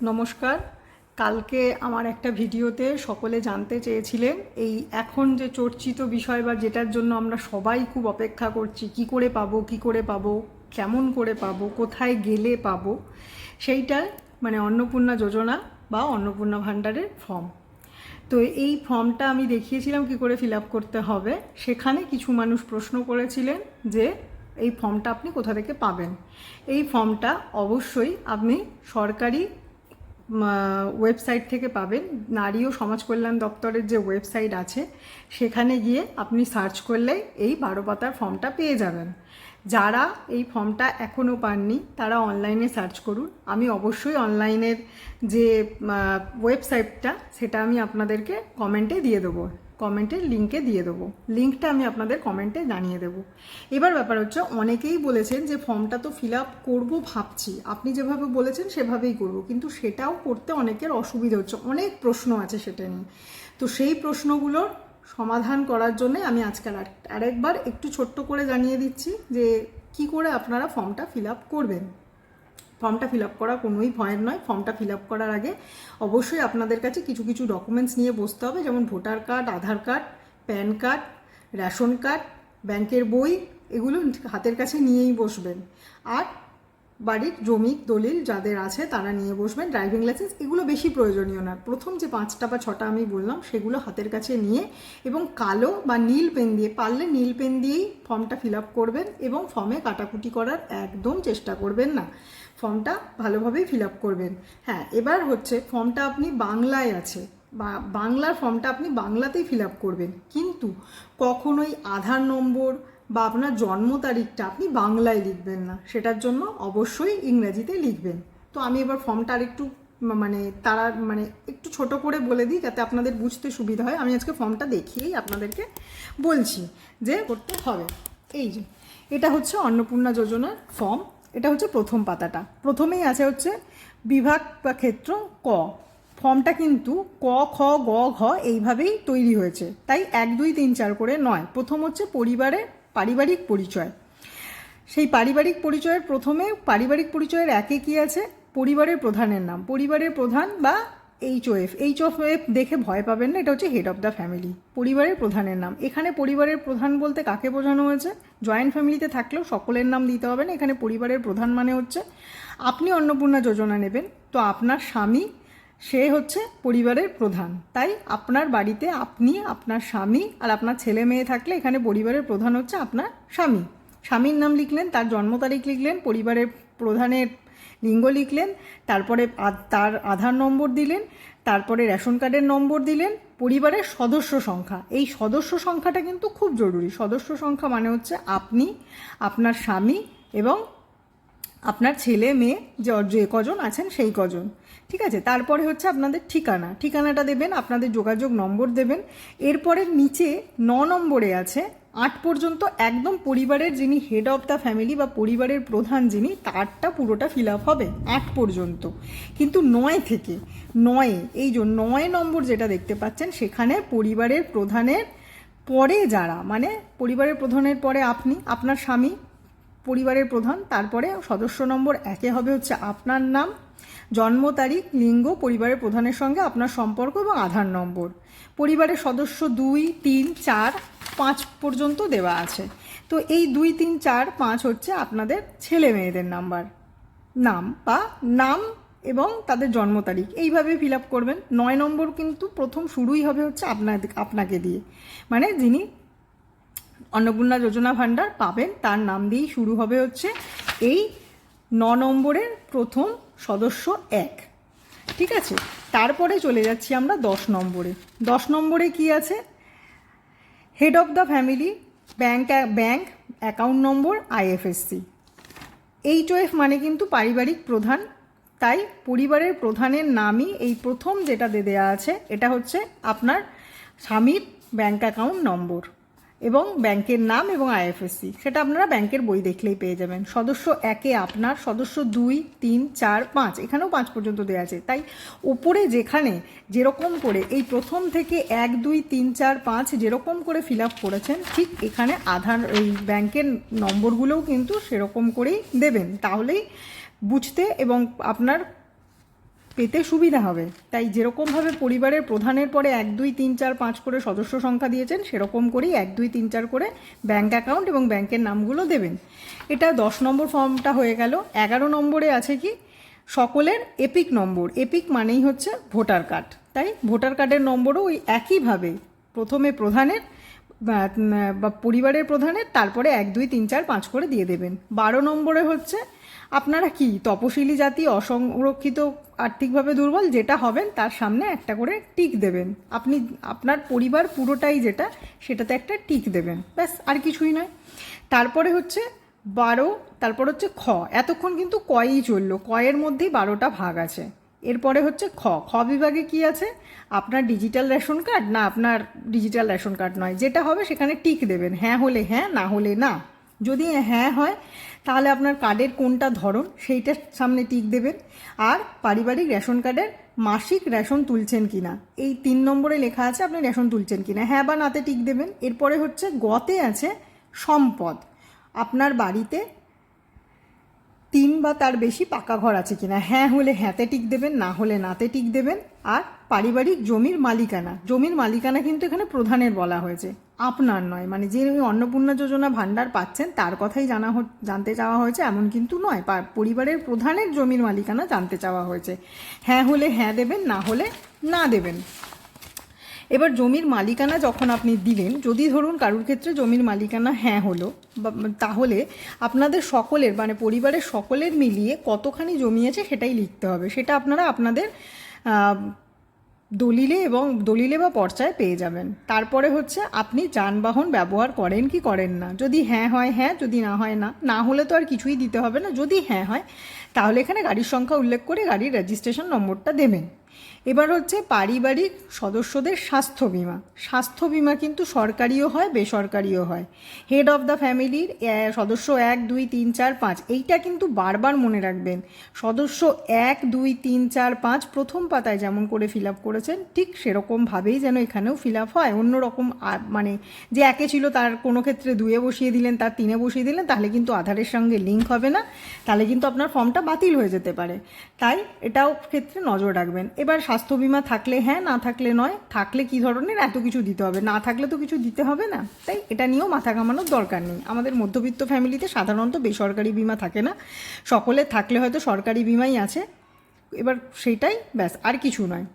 নমস্কার। কালকে আমার একটা ভিডিওতে সকলে জানতে চেয়েছিলেন এই এখন যে চর্চিত বিষয় বা যেটার জন্য আমরা সবাই খুব অপেক্ষা করছি, কি করে পাবো, কি করে পাবো, কেমন করে পাবো, কোথায় গেলে পাবো, সেইটা মানে অন্নপূর্ণা যোজনা বা অন্নপূর্ণা ভাণ্ডারের ফর্ম। তো এই ফর্মটা আমি দেখিয়েছিলাম কি করে ফিল আপ করতে হবে। সেখানে কিছু মানুষ প্রশ্ন করেছিলেন যে এই ফর্মটা আপনি কোথা থেকে পাবেন। এই ফর্মটা অবশ্যই আপনি সরকারি ওয়েবসাইট থেকে পাবেন। নারী ও সমাজ কল্যাণ দপ্তরের যে ওয়েবসাইট আছে সেখানে গিয়ে আপনি সার্চ করলেই এই 12 পাতার ফর্মটা পেয়ে যাবেন। যারা এই ফর্মটা এখনও পাননি তারা অনলাইনে সার্চ করুন। আমি অবশ্যই অনলাইনের যে ওয়েবসাইটটা সেটা আমি আপনাদেরকে কমেন্টে দিয়ে দেবো, কমেন্টের লিঙ্কে দিয়ে দেবো। লিঙ্কটা আমি আপনাদের কমেন্টে জানিয়ে দেবো। এবার ব্যাপার হচ্ছে, অনেকেই বলেছেন যে ফর্মটা তো ফিল আপ করবো ভাবছি, আপনি যেভাবে বলেছেন সেভাবেই করব, কিন্তু সেটাও করতে অনেকের অসুবিধা হচ্ছে, অনেক প্রশ্ন আছে সেটা নিয়ে। তো সেই প্রশ্নগুলোর সমাধান করার জন্যে আমি আজকাল আরেকবার একটু ছোট্ট করে জানিয়ে দিচ্ছি যে কি করে আপনারা ফর্মটা ফিল আপ করবেন। ফর্মটা ফিল আপ করা কোনোই ভয়ের নয়। ফর্মটা ফিল আপ করার আগে অবশ্যই আপনাদের কাছে কিছু কিছু ডকুমেন্টস নিয়ে বসতে হবে, যেমন voter card, Aadhaar card, PAN card, ration card, ব্যাংকের বই, এগুলো হাতের কাছে নিয়েই বসবেন। আর বাড়ির জমি দলিল যাদের আছে তারা নিয়ে বসবেন। ড্রাইভিং লাইসেন্স এগুলো বেশি প্রয়োজনীয় না, প্রথম যে 5টা বা 6টা আমি বললাম সেগুলো হাতের কাছে নিয়ে এবং কালো বা নীল পেন দিয়ে, পারলে নীল পেন দিয়েই ফর্মটা ফিল আপ করবেন এবং ফর্মে কাটাকুটি করার একদম চেষ্টা করবেন না। ফর্মটা ভালোভাবেই ফিল আপ করবেন। হ্যাঁ, এবার হচ্ছে ফর্মটা আপনি বাংলায় আছে বা বাংলার ফর্মটা আপনি বাংলাতেই ফিল আপ করবেন, কিন্তু কখনোই আধার নম্বর বা আপনার জন্ম তারিখটা আপনি বাংলায় লিখবেন না, সেটার জন্য অবশ্যই ইংরেজিতে লিখবেন। তো আমি এবার ফর্মটা আরেকটু একটু ছোট করে বলে দিই যাতে আপনাদের বুঝতে সুবিধা হয়। আমি আজকে ফর্মটা দেখিয়েই আপনাদেরকে বলছি যে করতে হবে। এই যে এটা হচ্ছে অন্নপূর্ণা যোজনার ফর্ম। এটা হচ্ছে প্রথম পাতাটা। প্রথমেই আছে হচ্ছে বিভাগ বা ক্ষেত্র ক। ফর্মটা কিন্তু ক, খ, গ, ঘ এইভাবেই তৈরি হয়েছে, তাই 1, 2, 3, 4 করে নয়। প্রথম হচ্ছে পারিবারিক পরিচয়। সেই পারিবারিক পরিচয়ের প্রথমে পারিবারিক পরিচয়ের একে কি আছে? পরিবারের প্রধানের নাম। পরিবারের প্রধান বা এইচওএফ দেখে ভয় পাবেন না, এটা হচ্ছে হেড অফ দ্য ফ্যামিলি। পরিবারের প্রধানের নাম। এখানে পরিবারের প্রধান বলতে কাকে বোঝানো হয়েছে? জয়েন্ট ফ্যামিলিতে থাকলেও সকলের নাম দিতে হবে না। এখানে পরিবারের প্রধান মানে হচ্ছে আপনি অন্নপূর্ণা যোজনা নেবেন, তো আপনার স্বামী সে হচ্ছে পরিবারের প্রধান। তাই আপনার বাড়িতে আপনি, আপনার স্বামী আর আপনার ছেলে মেয়ে থাকলে এখানে পরিবারের প্রধান হচ্ছে আপনার স্বামী। স্বামীর নাম লিখলেন, তার জন্ম তারিখ লিখলেন, পরিবারের প্রধানের লিঙ্গ লিখলেন, তারপরে তার আধার নম্বর দিলেন, তারপরে রেশন কার্ডের নম্বর দিলেন, পরিবারের সদস্য সংখ্যা। এই সদস্য সংখ্যাটা কিন্তু খুব জরুরি। সদস্য সংখ্যা মানে হচ্ছে আপনি, আপনার স্বামী এবং আপনার ছেলে মেয়ে যে কজন আছেন সেই কজন। ঠিক আছে, তারপরে হচ্ছে আপনাদের ঠিকানাটা দেবেন, আপনাদের যোগাযোগ নম্বর দেবেন। এরপরে নিচে 9 নম্বরে আছে 8 পর্যন্ত একদম পরিবারের যিনি হেড অফ দ্য ফ্যামিলি বা পরিবারের প্রধান যিনি, তারটা পুরোটা ফিল আপ হবে 8 পর্যন্ত। কিন্তু 9 থেকে 9 এই যে 9 নম্বর যেটা দেখতে পাচ্ছেন সেখানে পরিবারের প্রধানের পরে যারা, মানে পরিবারের প্রধানের পরে আপনি, আপনার স্বামী পরিবারের প্রধান, তারপরে সদস্য নম্বর 1 হবে হচ্ছে আপনার নাম, জন্ম তারিখ, লিঙ্গ, পরিবারের প্রধানের সঙ্গে আপনার সম্পর্ক এবং আধার নম্বর। পরিবারের সদস্য 2, 3, 4, 5 পর্যন্ত দেওয়া আছে। তো এই 2, 3, 4, 5 হচ্ছে আপনাদের ছেলে মেয়েদের নাম এবং তাদের জন্ম তারিখ। এইভাবে ফিল আপ করবেন। 9 নম্বর কিন্তু প্রথম শুরুই হবে হচ্ছে আপনাকে দিয়ে, মানে যিনি অন্নপূর্ণা যোজনা ভাণ্ডার পাবেন তার নাম দিয়েই শুরু হবে হচ্ছে এই 9 নম্বরের প্রথম সদস্য 1। ঠিক আছে, তারপরে চলে যাচ্ছি আমরা 10 নম্বরে। 10 নম্বরে কি আছে? Head of the family, bank account number, IFSC. HOF মানে কিন্তু পারিবারিক প্রধান, তাই পরিবারের প্রধানের নামই এই প্রথম যেটা দেওয়া আছে, এটা হচ্ছে আপনার স্বামীর ব্যাংক অ্যাকাউন্ট নম্বর এবং ব্যাংকের নাম এবং আইএফএসসি। সেটা আপনারা ব্যাংকের বই দেখলেই পেয়ে যাবেন। সদস্য 1 আপনার, সদস্য 2, 3, 4, 5, এখানেও 5 পর্যন্ত দেওয়া আছে। তাই ওপরে যেখানে যেরকম করে এই প্রথম থেকে 1, 2, 3, 4, 5 যেরকম করে ফিল আপ করেছেন, ঠিক এখানে এই ব্যাংকের নম্বরগুলোও কিন্তু সেরকম করেই দেবেন। তাহলেই বুঝতে এবং আপনার পেতে সুবিধা হবে। তাই যেরকমভাবে পরিবারের প্রধানের পরে 1 2 3 4 5 করে সদস্য সংখ্যা দিয়েছেন, সেরকম করেই 1 2 3 4 করে ব্যাঙ্ক অ্যাকাউন্ট এবং ব্যাংকের নামগুলো দেবেন। এটা 10 নম্বর ফর্মটা হয়ে গেল। 11 নম্বরে আছে কি, সকলের এপিক নম্বর। এপিক মানেই হচ্ছে ভোটার কার্ড। তাই ভোটার কার্ডের নম্বরও ওই একইভাবে প্রথমে প্রধানের বা পরিবারের প্রধানের, তারপরে 1 2 3 4 5 করে দিয়ে দেবেন। 12 নম্বরে হচ্ছে আপনারা কি তপশিলি জাতি, অসংরক্ষিত, আর্থিকভাবে দুর্বল যেটা হবেন তার সামনে একটা করে টিক দেবেন। আপনি আপনার পরিবার পুরোটাই যেটা, সেটাতে একটা টিক দেবেন, ব্যাস, আর কিছুই নয়। তারপরে হচ্ছে 12, তারপর হচ্ছে খ। এতক্ষণ কিন্তু কই চললো, কয়ের মধ্যেই 12টা ভাগ আছে। এরপরে হচ্ছে খ। খ বিভাগে কি আছে, আপনার ডিজিটাল রেশন কার্ড না আপনার ডিজিটাল রেশন কার্ড নয়, যেটা হবে সেখানে টিক দেবেন। হ্যাঁ হলে হ্যাঁ, না হলে না। যদি হ্যাঁ হয় তাহলে আপনার কার্ডের কোনটা ধরন সেইটার সামনে টিক দেবেন। আর পারিবারিক রেশন কার্ডের মাসিক রেশন তুলছেন কিনা, এই 3 নম্বরে লেখা আছে আপনি রেশন তুলছেন কিনা, হ্যাঁ বা নাতে টিক দেবেন। এরপরে হচ্ছে গতে আছে সম্পদ, আপনার বাড়িতে 3 বা তার বেশি পাকা ঘর আছে কিনা, হ্যাঁ হলে হ্যাঁতে টিক দেবেন, না হলে নাতে টিক দেবেন। আর পারিবারিক জমির মালিকানা, জমির মালিকানা কিন্তু এখানে প্রধানের বলা হয়েছে, আপনার নয়। মানে যে অন্নপূর্ণা যোজনা ভাণ্ডার পাচ্ছেন তার কথাই জানতে চাওয়া হয়েছে এমন কিন্তু নয়, পরিবারের প্রধানের জমির মালিকানা জানতে চাওয়া হয়েছে। হ্যাঁ হলে হ্যাঁ দেবেন, না হলে না দেবেন। এবার জমির মালিকানা যখন আপনি দিলেন, যদি ধরুন কারুর ক্ষেত্রে জমির মালিকানা হ্যাঁ হলো, তাহলে আপনাদের সকলের মানে পরিবারের সকলের মিলিয়ে কতখানি জমি আছে সেটাই লিখতে হবে। সেটা আপনারা আপনাদের দলিলে বা পর্চায় পেয়ে যাবেন। তারপরে হচ্ছে আপনি যানবাহন ব্যবহার করেন কি করেন না। যদি হ্যাঁ হয় হ্যাঁ, যদি না হয় না। না হলে তো আর কিছুই দিতে হবে না। যদি হ্যাঁ হয় তাহলে এখানে গাড়ির সংখ্যা উল্লেখ করে গাড়ির রেজিস্ট্রেশন নম্বরটা দেবেন। এবার হচ্ছে পারিবারিক সদস্যদের স্বাস্থ্য বিমা। স্বাস্থ্য বিমা কিন্তু সরকারিও হয়, বেসরকারিও হয়। হেড অফ দ্য ফ্যামিলির সদস্য 1 2 3 4 5, এইটা কিন্তু বারবার মনে রাখবেন। সদস্য 1 2 3 4 5 প্রথম পাতায় যেমন করে ফিল আপ করেছেন ঠিক সেরকমভাবেই যেন এখানেও ফিল আপ হয়। অন্যরকম মানে যে 1-এ ছিল তার কোনো ক্ষেত্রে 2-এ বসিয়ে দিলেন, তার 3-এ বসিয়ে দিলেন, তাহলে কিন্তু আধারের সঙ্গে লিঙ্ক হবে না, তাহলে কিন্তু আপনার ফর্মটা বাতিল হয়ে যেতে পারে। তাই এটাও ক্ষেত্রে নজর রাখবেন। এবার স্বাস্থ্য বিমা থাকলে হ্যাঁ, না থাকলে নয়। থাকলে কি ধরনের, এত কিছু দিতে হবে, না থাকলে তো কিছু দিতে হবে না। তাই এটা নিয়েও মাথা ঘামানোর দরকার নেই। আমাদের মধ্যবিত্ত ফ্যামিলিতে সাধারণত বেসরকারি বিমা থাকে না, সকলের থাকলে হয়তো সরকারি বিমাই আছে। এবার সেটাই, ব্যাস, আর কিছু নয়।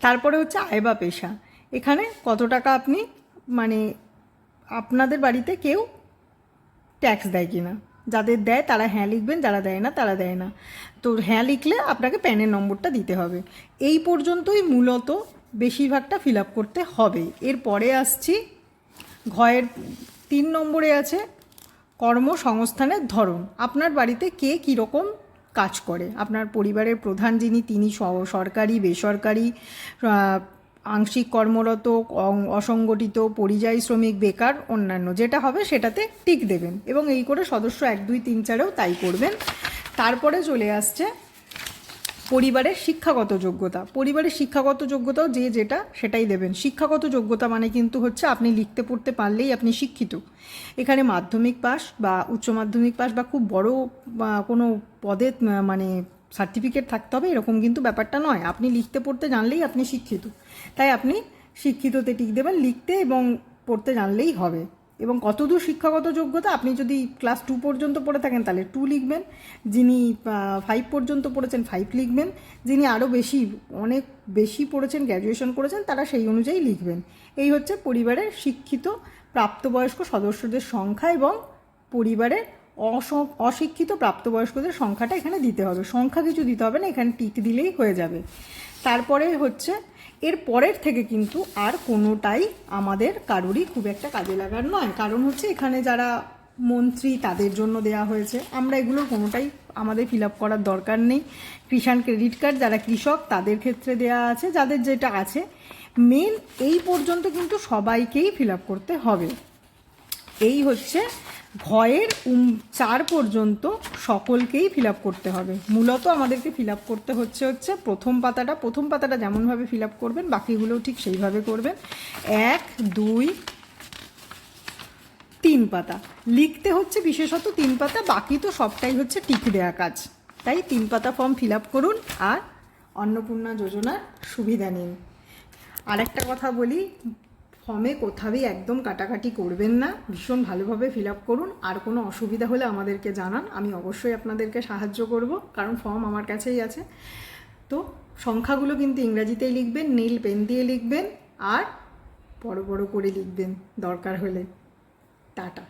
তারপরে হচ্ছে আয় বা পেশা। এখানে কত টাকা আপনি মানে আপনাদের বাড়িতে কেউ ট্যাক্স দেয় কি না, যাদের দেয় তারা হ্যাঁ লিখবেন, যারা দেয় না তারা দেয় না। তো হ্যাঁ লিখলে আপনাকে প্যানের নম্বরটা দিতে হবে। এই পর্যন্তই মূলত বেশিরভাগটা ফিল আপ করতে হবে। এরপরে আসছি ঘয়ের 3 নম্বরে আছে কর্মসংস্থানের ধরন। আপনার বাড়িতে কে কীরকম কাজ করে, আপনার পরিবারের প্রধান যিনি তিনি সরকারি, বেসরকারি, আংশিক কর্মরত, অসংগঠিত, পরিযায়ী শ্রমিক, বেকার, অন্যান্য, যেটা হবে সেটাতে টিক দেবেন। এবং এই করে সদস্য 1 2 3 4-এও তাই করবেন। তারপরে চলে আসছে পরিবারের শিক্ষাগত যোগ্যতা। পরিবারের শিক্ষাগত যোগ্যতাও যে যেটা সেটাই দেবেন। শিক্ষাগত যোগ্যতা মানে কিন্তু হচ্ছে আপনি লিখতে পড়তে পারলেই আপনি শিক্ষিত। এখানে মাধ্যমিক পাস বা উচ্চ মাধ্যমিক পাস বা খুব বড় কোনো পদে মানে সার্টিফিকেট থাকতে হবে এরকম কিন্তু ব্যাপারটা নয়। আপনি লিখতে পড়তে জানলেই আপনি শিক্ষিত। তাই আপনি শিক্ষিততে টিক দেবেন, লিখতে এবং পড়তে জানলেই হবে। এবং কতদূর শিক্ষাগত যোগ্যতা, আপনি যদি ক্লাস 2 পর্যন্ত পড়ে থাকেন তাহলে 2 লিখবেন, যিনি 5 পর্যন্ত পড়েছেন 5 লিখবেন, যিনি আরও অনেক বেশি পড়েছেন, গ্র্যাজুয়েশন করেছেন, তারা সেই অনুযায়ী লিখবেন। এই হচ্ছে পরিবারের শিক্ষিত প্রাপ্তবয়স্ক সদস্যদের সংখ্যা এবং পরিবারের অশিক্ষিত প্রাপ্তবয়স্কদের সংখ্যাটা এখানে দিতে হবে। সংখ্যা কিছু দিতে হবে না, এখানে টিক দিলেই হয়ে যাবে। তারপরে হচ্ছে এর পরের থেকে কিন্তু আর কোনোটাই আমাদের কারোরই খুব একটা কাজে লাগার নয়। কারণ হচ্ছে এখানে যারা মন্ত্রী তাদের জন্য দেয়া হয়েছে, আমরা এগুলোর কোনোটাই আমাদের ফিল আপ করার দরকার নেই। কিষাণ ক্রেডিট কার্ড যারা কৃষক তাদের ক্ষেত্রে দেয়া আছে, যাদের যেটা আছে। মেন এই পর্যন্ত কিন্তু সবাইকেই ফিল আপ করতে হবে। এই হচ্ছে ঘয়ের 4 পর্যন্ত সকলকেই ফিল আপ করতে হবে। মূলত আমাদেরকে ফিল আপ করতে হচ্ছে প্রথম পাতাটা যেমনভাবে ফিল আপ করবেন বাকিগুলোও ঠিক সেইভাবে করবেন। 1 2 3 পাতা লিখতে হচ্ছে, বিশেষত 3 পাতা, বাকি তো সবটাই হচ্ছে টিক দেয়া কাজ। তাই 3 পাতা ফর্ম ফিল আপ করুন আর অন্নপূর্ণা যোজনার সুবিধা নিন। আর একটা কথা বলি, ফর্মে কোথাওই একদম কাটাকাটি করবেন না, ভীষণ ভালোভাবে ফিল আপ করুন। আর কোনো অসুবিধা হলে আমাদেরকে জানান, আমি অবশ্যই আপনাদেরকে সাহায্য করব, কারণ ফর্ম আমার কাছেই আছে। তো সংখ্যাগুলো কিন্তু ইংরাজিতেই লিখবেন, নীল পেন দিয়ে লিখবেন আর বড় বড় করে লিখবেন দরকার হলে। টাটা।